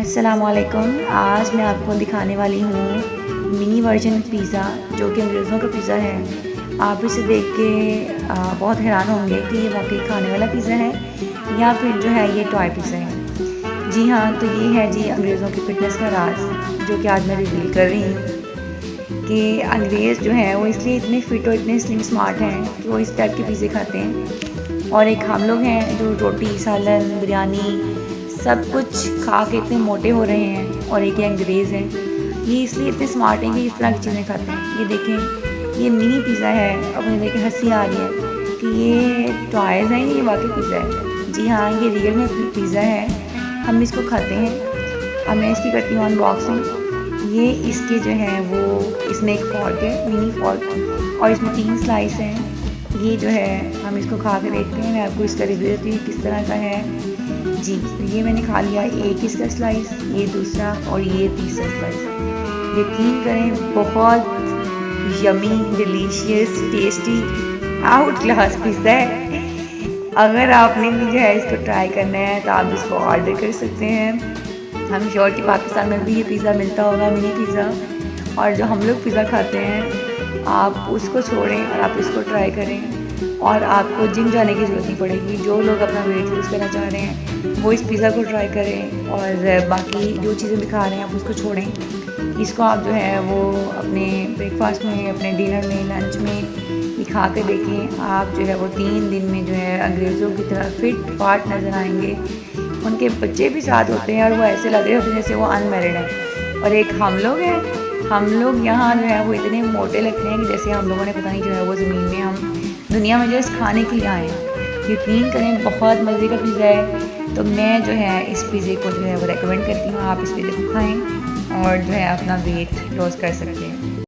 अस्सलामुअलैकुम। आज मैं आपको दिखाने वाली हूँ मिनी वर्जन पिज़्ज़ा जो कि अंग्रेज़ों का पिज़्ज़ा है। आप इसे देख के बहुत हैरान होंगे कि ये वाकई खाने वाला पिज़्ज़ा है या फिर जो है ये टॉय पिज़्ज़ा है। जी हाँ, तो ये है जी अंग्रेज़ों की फ़िटनेस का राज जो कि आज मैं रिवील कर रही हूँ कि अंग्रेज़ जो है वो इसलिए इतने फ़िट और इतने स्लिम स्मार्ट हैं कि वो इस टाइप के पिज़्ज़े खाते हैं। और एक हम लोग हैं जो रोटी, सालन, बिरयानी सब कुछ खा के इतने मोटे हो रहे हैं। और एक ये अंग्रेज़ हैं, ये इसलिए इतने स्मार्ट हैं कि इस तरह की चीज़ें खाते हैं। ये देखें, ये मिनी पिज़्ज़ा है। अब मुझे देख के हंसी आ रही है कि ये टॉयज़ हैं, ये वाकई पिज़्ज़ा है। जी हाँ, ये रियल में पिज़्ज़ा है। हम इसको खाते हैं। अब मैं इसकी करती हूँ अनबॉक्सिंग। ये इसके जो है वो इसमें एक फॉर्क है, मिनी फॉर्क, और इसमें 3 स्लाइस हैं। ये जो है हम इसको खा के देखते हैं। मैं आपको इसका रिव्यू देती हूँ किस तरह का है। जी, ये मैंने खा लिया एक इसका स्लाइस, ये दूसरा और ये तीसरा स्लाइस। यकीन करें बहुत yummy, delicious, tasty, out class pizza है। अगर आपने भी जो है इसको ट्राई करना है तो आप इसको ऑर्डर कर सकते हैं। हम श्योर कि पाकिस्तान में भी ये पिज़्ज़ा मिलता होगा, मिनी पिज़्ज़ा। और जो हम लोग पिज़्ज़ा खाते हैं आप उसको छोड़ें और आप इसको ट्राई करें। और आपको जिम जाने की ज़रूरत नहीं पड़ेगी। जो लोग अपना वेट लूज़ करना चाह रहे हैं वो इस पिज़्ज़ा को ट्राई करें, और बाकी जो चीज़ें भी खा रहे हैं आप उसको छोड़ें। इसको आप जो है वो अपने ब्रेकफास्ट में, अपने डिनर में, लंच में ये खा कर देखें। आप जो है वो 3 दिन में जो है अंग्रेज़ों की तरह फिट फाट नज़र आएंगे। उनके बच्चे भी साथ होते हैं और वो ऐसे लग रहे होते हैं जैसे वो अनमैरिड हैं। और एक हम लोग हैं, हम लोग यहाँ जो है वो इतने मोटे लगते हैं कि जैसे हम लोगों ने पता नहीं जो है वो ज़मीन में, हम दुनिया में जस्ट खाने के लिए आए हैं। यकीन करें बहुत मज़े का पिज़्ज़ा है। तो मैं जो है इस पिज़्ज़े को जो है वो रेकमेंड करती हूँ। आप इस पिज़्ज़े को खाएं और जो है अपना वेट लॉस कर सकते हैं।